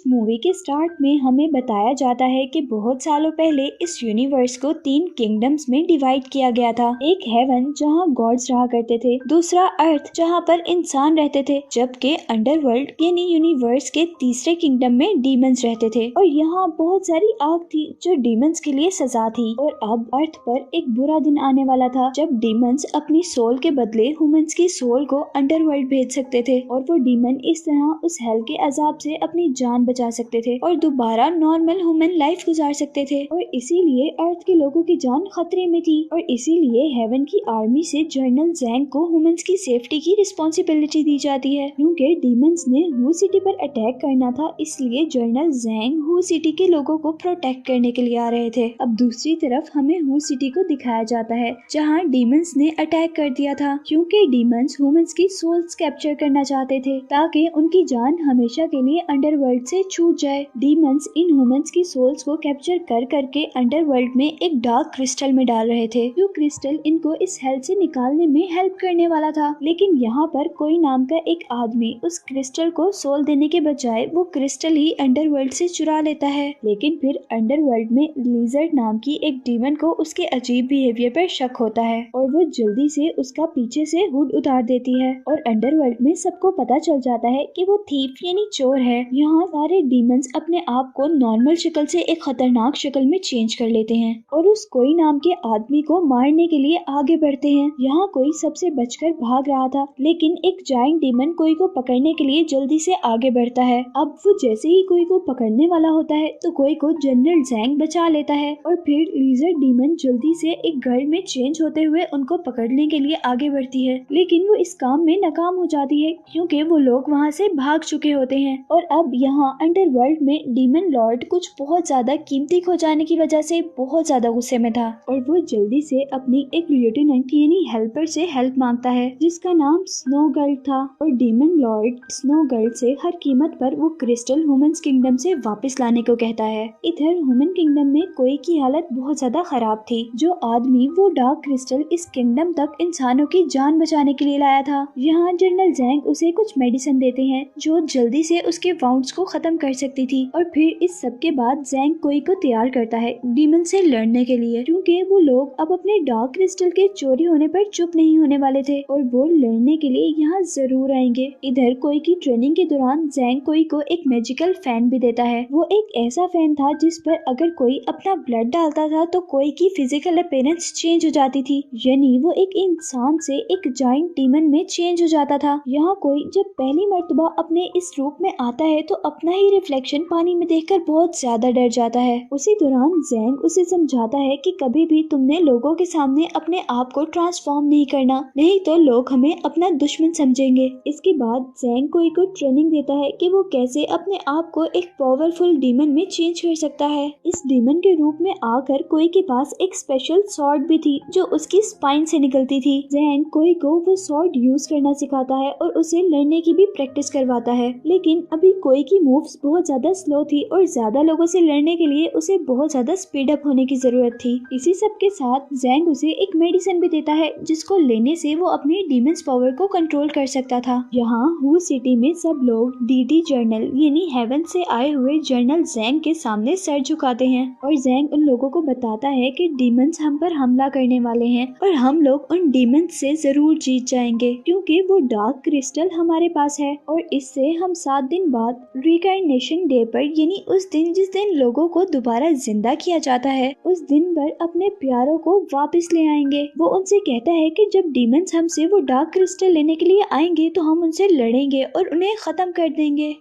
Movie के start में हमें बताया जाता है कि बहुत सालों पहले इस यूनिवर्स को 3 किंगडम्स में डिवाइड किया गया था। एक हेवन जहां गॉड्स रहा करते थे, दूसरा अर्थ जहां पर इंसान रहते थे, जबकि अंडरवर्ल्ड यानी यूनिवर्स के तीसरे किंगडम में डीमंस रहते थे। और यहाँ बहुत सारी आग थी जो डीमंस के लिए सजा थी। और अब अर्थ पर एक बुरा दिन आने वाला था जब डीमंस अपनी सोल के बदले ह्यूमंस की सोल को अंडरवर्ल्ड भेज सकते थे और वो डीमन इस तरह उस हेल के अजाब से अपनी जान बचा सकते थे और दोबारा नॉर्मल ह्यूमन लाइफ गुजार सकते थे। और इसीलिए अर्थ के लोगों की जान खतरे में थी और इसीलिए हेवन की आर्मी से जनरल जैंग को ह्यूमंस की सेफ्टी की रिस्पॉन्सिबिलिटी दी जाती है। क्योंकि डीमंस ने हू सिटी पर अटैक करना था, इसलिए जनरल जैंग हू सिटी के लोगों को प्रोटेक्ट करने के लिए आ रहे थे। अब दूसरी तरफ हमें हू सिटी को दिखाया जाता है जहाँ डीमंस ने अटैक कर दिया था, क्योंकि डीमंस ह्यूमंस की सोल्स कैप्चर करना चाहते थे ताकि उनकी जान हमेशा के लिए अंडरवर्ल्ड से छूट जाए। डीमंस इन ह्यूमंस की सोल्स को कैप्चर कर करके अंडरवर्ल्ड में एक डार्क क्रिस्टल में डाल रहे थे, जो क्रिस्टल इनको इस हेल से निकालने में हेल्प करने वाला था। लेकिन यहाँ पर कोई नाम का एक आदमी उस क्रिस्टल को सोल देने के बजाय वो क्रिस्टल ही अंडरवर्ल्ड से चुरा लेता है। लेकिन फिर अंडरवर्ल्ड में लिजर्ड नाम की एक डीमन को उसके अजीब बिहेवियर पर शक होता है और वो जल्दी से उसका पीछे से हुड उतार देती है और अंडरवर्ल्ड में सबको पता चल जाता है कि वो थीफ यानी चोर है। यहाँ सारे डीमंस अपने आप को नॉर्मल शक्ल से एक खतरनाक शक्ल में चेंज कर लेते हैं और उस कोई नाम के आदमी को मारने के लिए आगे बढ़ते हैं। यहाँ कोई सबसे बचकर भाग रहा था, लेकिन एक जायंट डीमन कोई को पकड़ने के लिए जल्दी से आगे बढ़ता है। अब वो जैसे ही कोई को पकड़ने वाला होता है तो कोई को जनरल जैंग बचा लेता है और फिर लिजर्ड डीमन जल्दी से एक घर में चेंज होते हुए उनको पकड़ने के लिए आगे बढ़ती है, लेकिन वो इस काम में नाकाम हो जाती है क्योंकि वो लोग वहाँ से भाग चुके होते हैं। और अब यहाँ अंडरवर्ल्ड में डीमन लॉर्ड कुछ बहुत ज्यादा कीमती खो जाने की वजह से बहुत ज्यादा गुस्से में था और वो जल्दी से अपनी एक लिeutenant यानी हेल्पर से हेल्प मांगता है जिसका नाम स्नो गर्ल था। और डीमन लॉर्ड स्नो गर्ल से हर कीमत पर वो क्रिस्टल ह्यूमंस किंगडम से वापस लाने को कहता है। इधर ह्यूमन किंगडम में कोई की हालत बहुत ज्यादा खराब थी। जो आदमी वो डार्क क्रिस्टल इस किंगडम तक इंसानों की जान बचाने के लिए लाया था, यहाँ जनरल जैंग उसे कुछ मेडिसिन देते हैं जो जल्दी से उसके वाउंड्स को खत्म कर सकती थी। और फिर इस सब के बाद जैंग कोई को तैयार करता है डीमन से लड़ने के लिए, क्योंकि वो लोग अब अपने डार्क क्रिस्टल के चोरी होने पर चुप नहीं होने वाले थे और वो लड़ने के लिए यहाँ जरूर आएंगे। इधर कोई की ट्रेनिंग के दौरान जैंग कोई को एक मैजिकल फैन भी देता है। वो एक ऐसा फैन था जिस पर अगर कोई अपना ब्लड डालता था तो कोई की फिजिकल अपीयरेंस चेंज हो जाती थी, यानी वो एक इंसान से एक जायंट डीमन में चेंज हो जाता था। यहाँ कोई जब पहली मर्तबा अपने इस रूप में आता है तो अपना ही रिफ्लेक्शन पानी में देखकर बहुत ज्यादा डर जाता है। उसी दौरान जैंग उसे समझाता है कि कभी भी तुमने लोगों के सामने अपने आप को ट्रांसफॉर्म नहीं करना, नहीं तो लोग हमें अपना दुश्मन समझेंगे। इसके बाद जैंग कोई को ट्रेनिंग देता है कि वो कैसे अपने आप को एक पावरफुल डीमन में चेंज कर सकता है। इस डीमन के रूप में आकर कोई के पास एक स्पेशल सॉर्ड भी थी जो उसकी स्पाइन से निकलती थी। जैंग कोई को वो सॉर्ड यूज करना सिखाता है और उसे लड़ने की भी प्रैक्टिस करवाता है, लेकिन अभी कोई की मूव्स बहुत ज्यादा स्लो थी और ज्यादा लोगों से लड़ने के लिए उसे बहुत ज्यादा स्पीड अप होने की जरूरत थी। इसी सब के साथ जैंग उसे एक मेडिसिन भी देता है जिसको लेने से वो अपने डीमंस पावर को कंट्रोल कर सकता था। यहाँ हू सिटी में सब लोग डीडी जर्नल यानी हेवन से आए हुए जनरल जैंग के सामने सर झुकाते हैं और जैंग उन लोगों को बताता है कि डीमंस हम पर हमला करने वाले हैं और हम लोग उन डीमंस से जरूर जीत जाएंगे क्योंकि वो डार्क क्रिस्टल हमारे पास है और इससे हम 7 दिन बाद रिकाइनेशन डे पर यानी उस दिन जिस दिन लोगों को दोबारा जिंदा किया जाता है, उस दिन पर अपने प्यारों को वापस ले आएंगे। वो उनसे कहता है कि जब डीमंस हमसे वो डार्क क्रिस्टल लेने के लिए आएंगे तो हम उनसे लड़ेंगे और उन्हें खत्म कर देंगे।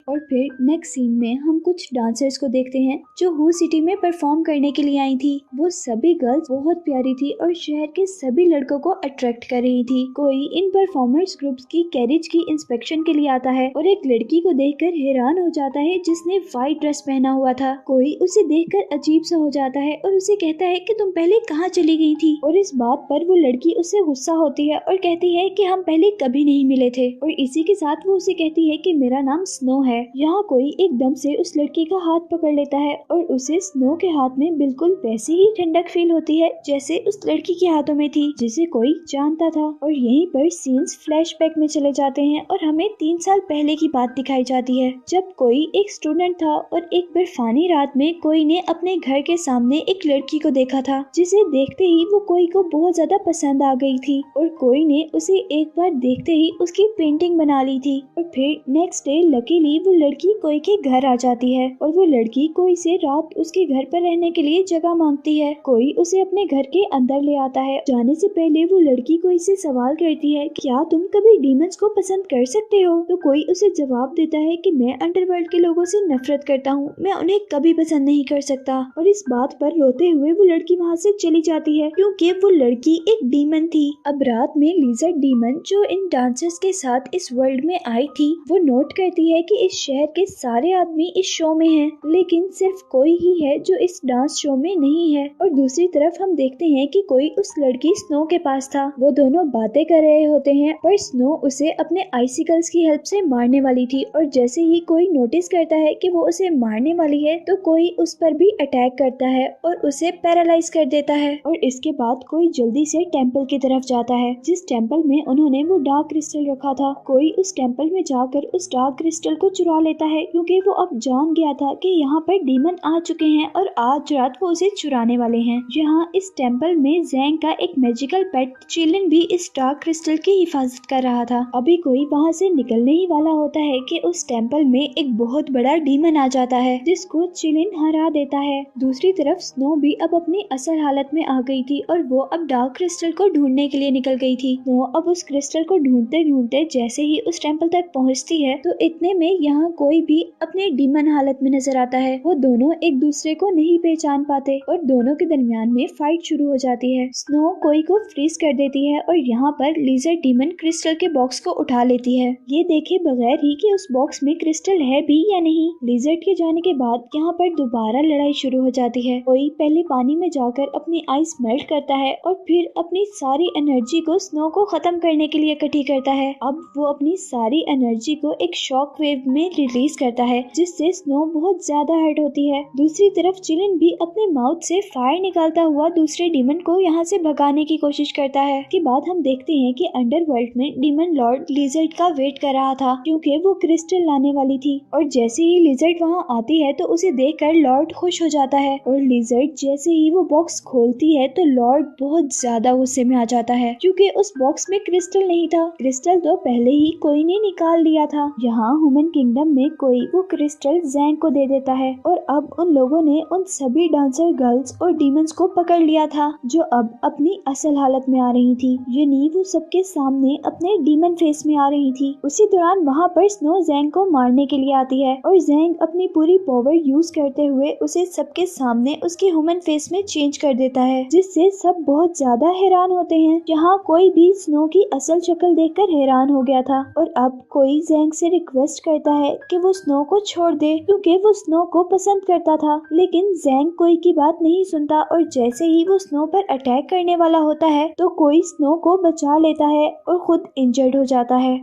और फिर नेक्स्ट सीन में हम कुछ डांसर्स को देखते हैं जो हू सिटी में परफॉर्म करने के लिए आई थी। वो सभी गर्ल्स बहुत प्यारी थी और शहर के सभी लड़कों को अट्रैक्ट कर रही थी। कोई इन परफॉर्मर्स ग्रुप्स की कैरेज की इंस्पेक्शन के लिए आता है और एक लड़की को देखकर हैरान हो जाता है जिसने व्हाइट ड्रेस पहना हुआ था। कोई उसे देखकर अजीब सा हो जाता है और उसे कहता है कि तुम पहले कहाँ चली गई थी। और इस बात पर वो लड़की उससे गुस्सा होती है और कहती है कि हम पहले कभी नहीं मिले थे। और इसी के साथ वो उसे कहती है कि मेरा नाम स्नो है है। यहाँ कोई एकदम से उस लड़की का हाथ पकड़ लेता है और उसे स्नो के हाथ में बिल्कुल वैसे ही ठंडक फील होती है जैसे उस लड़की के हाथों में थी जिसे कोई जानता था। और यहीं पर सीन्स फ्लैशबैक में चले जाते हैं और हमें 3 साल पहले की बात दिखाई जाती है, जब कोई एक स्टूडेंट था और एक बर्फानी रात में कोई ने अपने घर के सामने एक लड़की को देखा था, जिसे देखते ही वो कोई को बहुत ज्यादा पसंद आ गई थी और कोई ने उसे एक बार देखते ही उसकी पेंटिंग बना ली थी। और फिर नेक्स्ट डे लकीली वो लड़की कोई के घर आ जाती है और वो लड़की कोई से रात उसके घर पर रहने के लिए जगह मांगती है। कोई उसे अपने घर के अंदर ले आता है। जाने से पहले वो लड़की कोई से सवाल करती है, क्या तुम कभी डीमंस को पसंद कर सकते हो? तो कोई उसे जवाब देता है कि मैं अंडरवर्ल्ड के लोगों से नफरत करता हूँ, मैं उन्हें कभी पसंद नहीं कर सकता। और इस बात पर रोते हुए वो लड़की वहाँ से चली जाती है क्योंकि वो लड़की एक डीमन थी। अब रात में लिजर्ड डीमन जो इन डांसर्स के साथ इस वर्ल्ड में आई थी, वो नोट करती है कि इस शहर के सारे आदमी इस शो में हैं, लेकिन सिर्फ कोई ही है जो इस डांस शो में नहीं है। और दूसरी तरफ हम देखते हैं कि कोई उस लड़की स्नो के पास था। वो दोनों बातें कर रहे होते हैं पर स्नो उसे अपने आइसिकल्स की हेल्प से मारने वाली थी और जैसे ही कोई नोटिस करता है कि वो उसे मारने वाली है तो कोई उस पर भी अटैक करता है और उसे पैरालाइज कर देता है। और इसके बाद कोई जल्दी से टेंपल की तरफ जाता है जिस टेंपल में उन्होंने वो डार्क क्रिस्टल रखा था। कोई उस टेंपल में जाकर उस डार्क क्रिस्टल को चुरा लेता है क्योंकि वो अब जान गया था कि यहाँ पर डीमन आ चुके हैं और आज रात वो उसे चुराने वाले हैं। यहाँ इस टेंपल में ज़ैंग का एक मैजिकल पेट चिलिन भी इस डार्क क्रिस्टल की हिफाजत कर रहा था। अभी कोई वहाँ से निकलने ही वाला होता है कि उस टेंपल में एक बहुत बड़ा डीमन आ जाता है जिसको चिलिन हरा देता है। दूसरी तरफ स्नो भी अब अपनी असल हालत में आ गई थी और वो अब डार्क क्रिस्टल को ढूंढने के लिए निकल गई थी। स्नो अब उस क्रिस्टल को ढूंढते ढूंढते जैसे ही उस टेंपल तक पहुँचती है तो इतने में यहाँ कोई भी अपने डीमन हालत में नजर आता है। वो दोनों एक दूसरे को नहीं पहचान पाते और दोनों के दरमियान में फाइट शुरू हो जाती है। स्नो कोई को फ्रीज कर देती है और यहाँ पर लिजर्ड डीमन क्रिस्टल के बॉक्स को उठा लेती है, ये देखे बगैर ही कि उस बॉक्स में क्रिस्टल है भी या नहीं। लिजर्ड के जाने के बाद यहाँ पर दोबारा लड़ाई शुरू हो जाती है। कोई पहले पानी में जाकर अपनी आइस मेल्ट करता है और फिर अपनी सारी एनर्जी को स्नो को खत्म करने के लिए इकट्ठी करता है। अब वो अपनी सारी एनर्जी को एक शॉक वेव में रिलीज करता है जिससे स्नो बहुत ज्यादा हर्ट होती है। दूसरी तरफ चिलिन भी अपने माउथ से फायर निकालता हुआ दूसरे डीमन को यहाँ से भगाने की कोशिश करता है। के बाद हम देखते हैं कि अंडरवर्ल्ड में डीमन लॉर्ड लिजर्ड का वेट कर रहा था क्योंकि वो क्रिस्टल लाने वाली थी और जैसे ही लिजर्ड वहाँ आती है तो उसे देखकर लॉर्ड खुश हो जाता है और लिजर्ड जैसे ही वो बॉक्स खोलती है तो लॉर्ड बहुत ज्यादा गुस्से में आ जाता है क्योंकि उस बॉक्स में क्रिस्टल नहीं था। क्रिस्टल तो पहले ही कोई ने निकाल लिया था। यहाँ ह्यूमन किंगडम में कोई वो क्रिस्टल ज़ैंग को दे देता है और अब उन लोगों ने उन सभी डांसर गर्ल्स और डीमंस को पकड़ लिया था जो अब अपनी असल हालत में आ रही थी, यानी वो सबके सामने अपने डीमन फेस में आ रही थी। उसी दौरान वहाँ पर स्नो ज़ैंग को मारने के लिए आती है और ज़ैंग अपनी पूरी पावर यूज करते हुए उसे सबके सामने उसके ह्यूमन फेस में चेंज कर देता है जिससे सब बहुत ज्यादा हैरान होते हैं। यहाँ कोई भी स्नो की असल शक्ल देखकर हैरान हो गया था और अब कोई ज़ैंग से रिक्वेस्ट करता है कि वो स्नो को छोड़ दे क्योंकि वो स्नो को पसंद करता था, लेकिन ज़ैंग कोई की बात नहीं सुनता और जैसे ही वो स्नो पर अटैक करने वाला होता है तो कोई स्नो को बचा लेता है और खुद इंजर्ड हो जाता है।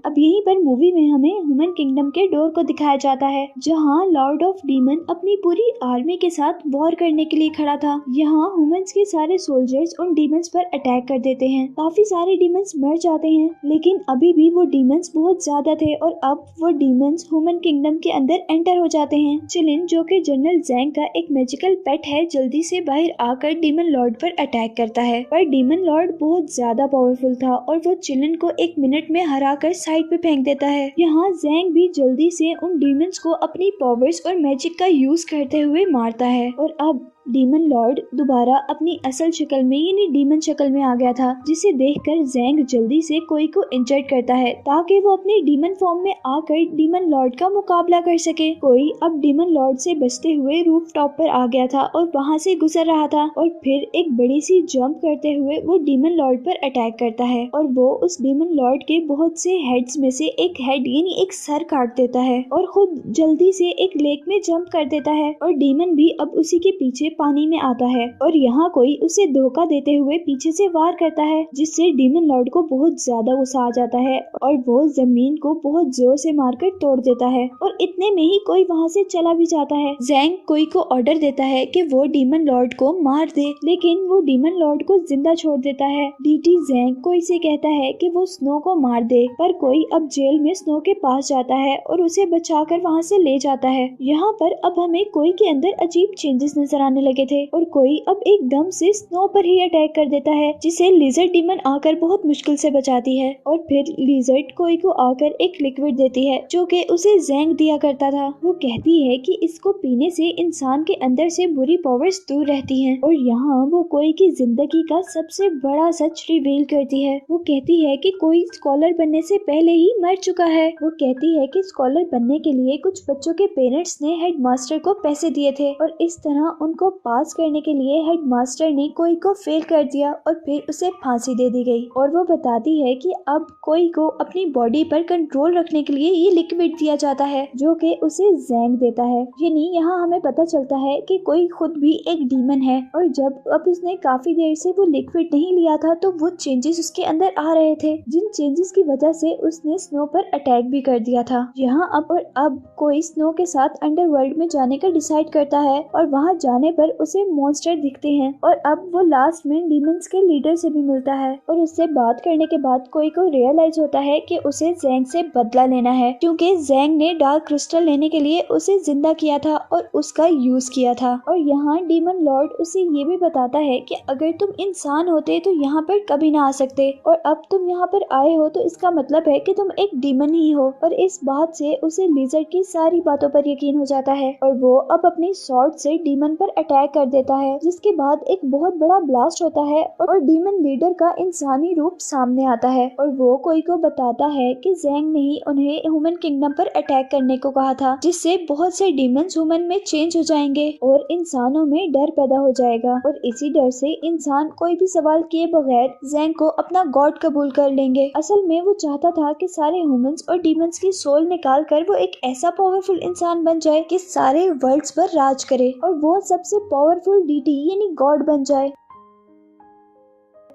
अब यहीं पर मूवी में हमें ह्यूमन किंगडम के डोर को दिखाया जाता है जहां लॉर्ड ऑफ डीमन अपनी पूरी आर्मी के साथ वॉर करने के लिए खड़ा था। यहाँ ह्यूमंस के सारे सोल्जर्स उन डीमंस पर अटैक कर देते हैं। काफी सारे डीमंस मर जाते हैं लेकिन अभी भी वो डीमंस बहुत ज्यादा थे और अब वो डीमंस ह्यूमन किंगडम के अंदर एंटर हो जाते हैं। चिलिन जो कि जनरल ज़ैंग का एक मैजिकल पेट है जल्दी से बाहर आकर डीमन लॉर्ड पर अटैक करता है पर डीमन लॉर्ड बहुत ज्यादा पावरफुल था और वो चिलिन को 1 मिनट में हराकर साइड पे फेंक देता है। यहाँ ज़ैंग भी जल्दी से उन डीमंस को अपनी पावर्स और मैजिक का यूज करते हुए मारता है और अब डीमन लॉर्ड दोबारा अपनी असल शक्ल में यानी डीमन शक्ल में आ गया था जिसे देखकर ज़ैंग जल्दी से कोई को इंजर्ड करता है ताकि वो अपने डीमन फॉर्म में आकर डीमन लॉर्ड का मुकाबला कर सके। कोई अब डीमन लॉर्ड से बचते हुए रूफ टॉप पर आ गया था और वहाँ से गुजर रहा था और फिर एक बड़ी सी जंप करते हुए वो डीमन लॉर्ड पर अटैक करता है और वो उस डीमन लॉर्ड के बहुत से हेड्स में से एक हेड यानी एक सर काट देता है और खुद जल्दी से एक लेक में जंप कर देता है और डीमन भी अब उसी के पीछे पानी में आता है और यहाँ कोई उसे धोखा देते हुए पीछे से वार करता है, जिससे डीमन लॉर्ड को बहुत ज्यादा गुस्सा आ जाता है और वो जमीन को बहुत जोर से मारकर तोड़ देता है और इतने में ही कोई वहाँ से चला भी जाता है। ज़ैंग कोई को ऑर्डर देता है कि वो डीमन लॉर्ड को मार दे, लेकिन वो डीमन लॉर्ड को जिंदा छोड़ देता है। डीटी ज़ैंग कोई से कहता है कि वो स्नो को मार दे, पर कोई अब जेल में स्नो के पास जाता है और उसे बचाकर वहाँ से ले जाता है। यहाँ पर अब हमें कोई के अंदर अजीब चेंजेस नजर आने लगे थे और कोई अब एकदम से स्नो पर ही अटैक कर देता है, जिसे लिजर्ड डीमन आकर बहुत मुश्किल से बचाती है और फिर लिजर्ड कोई को आकर एक लिक्विड देती है जो कि उसे ज़ैंग दिया करता था। वो कहती है कि इसको पीने से इंसान के अंदर से बुरी पावर्स दूर रहती हैं और यहाँ वो कोई की जिंदगी का सबसे बड़ा सच रिवील करती है। वो कहती है कि कोई स्कॉलर बनने से पहले ही मर चुका है। वो कहती है कि स्कॉलर बनने के लिए कुछ बच्चों के पेरेंट्स ने हेडमास्टर को पैसे दिए थे और इस तरह उनको पास करने के लिए हेडमास्टर ने कोई को फेल कर दिया और फिर उसे फांसी दे दी गई। और वो बताती है कि अब कोई को अपनी बॉडी पर कंट्रोल रखने के लिए ये लिक्विड दिया जाता है जो कि उसे ज़ैंग देता है। यानी यहाँ हमें पता चलता है कि कोई खुद भी एक डीमन है और जब अब उसने काफी देर से वो लिक्विड नहीं लिया था तो वो चेंजेस उसके अंदर आ रहे थे, जिन चेंजेस की वजह से उसने स्नो पर अटैक भी कर दिया था। यहाँ अब कोई स्नो के साथ अंडरवर्ल्ड में जाने का डिसाइड करता है और वहाँ जाने पर उसे मॉन्स्टर दिखते हैं और अब वो लास्ट में डीमंस के लीडर से भी मिलता है और उससे बात करने के बाद कोई को रियलाइज होता है कि उसे ज़ैंग से बदला लेना है, क्योंकि ज़ैंग ने डार्क क्रिस्टल लेने के लिए उसे जिंदा किया था और उसका यूज किया था। और यहाँ डीमन लॉर्ड उसे ये भी बताता है कि अगर तुम इंसान होते तो यहाँ पर कभी ना आ सकते और अब तुम यहाँ पर आए हो तो इसका मतलब है कि तुम एक डीमन ही हो। और इस बात से उसे लिजर्ड की सारी बातों पर यकीन हो जाता है और वो अब अपनी स्वॉर्ड से डीमन पर अटैक कर देता है, जिसके बाद एक बहुत बड़ा ब्लास्ट होता है और डीमन लीडर का इंसानी रूप सामने आता है और वो कोई को बताता है कि ज़ैंग ने ही उन्हें ह्यूमन किंगडम पर अटैक करने को कहा था, जिससे बहुत से डीमंस ह्यूमन में चेंज हो जाएंगे और इंसानों में डर पैदा हो जाएगा और इसी डर से इंसान कोई भी सवाल किए बगैर ज़ैंग को अपना गॉड कबूल कर लेंगे। असल में वो चाहता था कि सारे ह्यूमंस और डीमंस की सोल निकाल कर वो एक ऐसा पावरफुल इंसान बन जाए कि सारे वर्ल्ड्स पर राज करे और वो सबसे पावरफुल डीटी यानी गॉड बन जाए।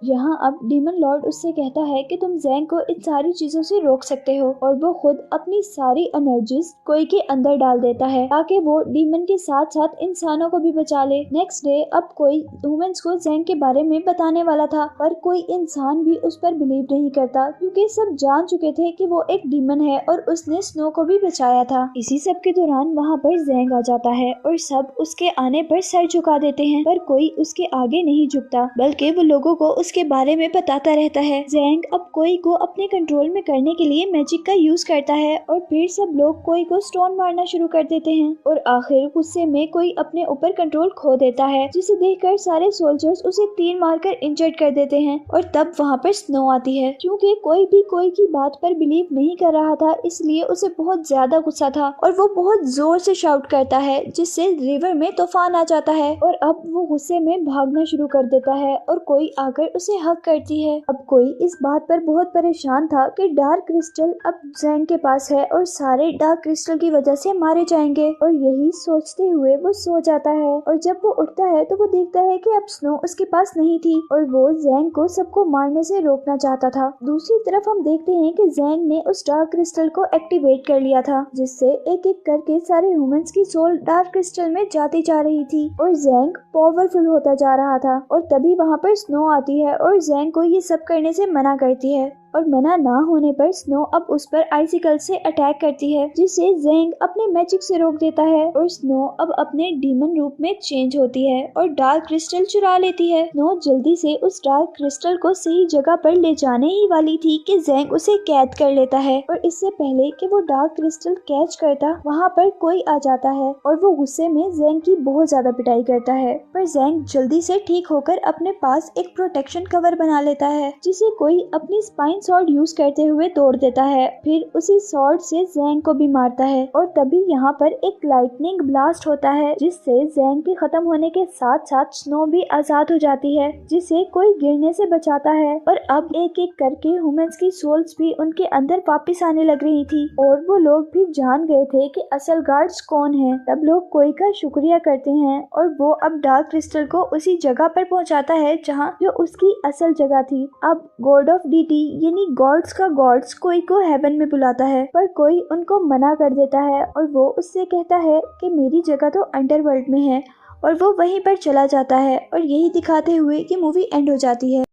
यहाँ अब डीमन लॉर्ड उससे कहता है कि तुम ज़ैंग को इन सारी चीजों से रोक सकते हो और वो खुद अपनी सारी एनर्जीज कोई के अंदर डाल देता है ताकि वो डीमन के साथ साथ इंसानों को भी बचा ले। नेक्स्ट डे अब कोई ह्यूमंस को ज़ैंग के बारे में बताने वाला था, पर कोई इंसान भी उस पर बिलीव नहीं करता क्योंकि सब जान चुके थे कि वो एक डीमन है और उसने स्नो को भी बचाया था। इसी सब के दौरान वहाँ पर ज़ैंग आ जाता है और सब उसके आने पर सर झुका देते हैं, पर कोई उसके आगे नहीं झुकता बल्कि वो लोगों को उसके बारे में बताता रहता है। ज़ैंग अब कोई को अपने कंट्रोल में करने के लिए मैजिक का यूज करता है और फिर सब लोग कोई को स्टोन मारना शुरू कर देते हैं और आखिर गुस्से में कोई अपने ऊपर कंट्रोल खो देता है, जिसे देखकर सारे सोल्जर्स उसे तीर मारकर इंजर्ड कर देते हैं। और तब वहाँ पर स्नो आती है। क्योंकि कोई भी कोई की बात पर बिलीव नहीं कर रहा था, इसलिए उसे बहुत ज्यादा गुस्सा था और वो बहुत जोर से शाउट करता है, जिससे रिवर में तूफान आ जाता है और अब वो गुस्से में भागना शुरू कर देता है और कोई आकर उसे हक करती है। अब कोई इस बात पर बहुत परेशान था कि डार्क क्रिस्टल अब ज़ैंग के पास है और सारे डार्क क्रिस्टल की वजह से मारे जाएंगे और यही सोचते हुए वो सो जाता है और जब वो उठता है तो वो देखता है कि अब स्नो उसके पास नहीं थी और वो ज़ैंग को सबको मारने से रोकना चाहता था। दूसरी तरफ हम देखते हैं कि ज़ैंग ने उस डार्क क्रिस्टल को एक्टिवेट कर लिया था, जिससे एक एक करके सारे ह्यूमंस की सोल डार्क क्रिस्टल में जाती जा रही थी और ज़ैंग पावरफुल होता जा रहा था। और तभी वहाँ पर स्नो आती है और ज़ैंग को ये सब करने से मना करती है और मना ना होने पर स्नो अब उस पर आइसिकल से अटैक करती है, जिसे ज़ैंग अपने मैजिक से रोक देता है और स्नो अब अपने डीमन रूप में चेंज होती है और डार्क क्रिस्टल चुरा लेती है। स्नो जल्दी से उस डार्क क्रिस्टल को सही जगह पर ले जाने ही वाली थी कि ज़ैंग उसे कैद कर लेता है और इससे पहले कि वो डार्क क्रिस्टल कैच करता, वहाँ पर कोई आ जाता है और वो गुस्से में ज़ैंग की बहुत ज्यादा पिटाई करता है। पर ज़ैंग जल्दी से ठीक होकर अपने पास एक प्रोटेक्शन कवर बना लेता है, जिसे कोई अपनी स्पाइन स्वॉर्ड यूज करते हुए तोड़ देता है, फिर उसी स्वॉर्ड से ज़ैंग को भी मारता है। और तभी यहाँ पर एक लाइटनिंग ब्लास्ट होता है, जिससे ज़ैंग के खत्म होने के साथ साथ स्नो भी आजाद हो जाती है, जिसे कोई गिरने से बचाता है। और अब एक एक करके ह्यूमंस की सोल्स भी उनके अंदर वापस आने लग रही थी, और वो लोग भी जान गए थे कि असल गार्ड्स कौन है। तब लोग कोई का शुक्रिया करते हैं, और वो अब डार्क क्रिस्टल को उसी जगह पर पहुंचाता है जहां जो उसकी असल जगह थी। अब गॉड ऑफ डीटी यानी गॉड्स का गॉड्स कोई को हेवन में बुलाता है, पर कोई उनको मना कर देता है, और वो उससे कहता है कि मेरी जगह तो अंडरवर्ल्ड में है, और वो वहीं पर चला जाता है। और यही दिखाते हुए कि मूवी एंड हो जाती है।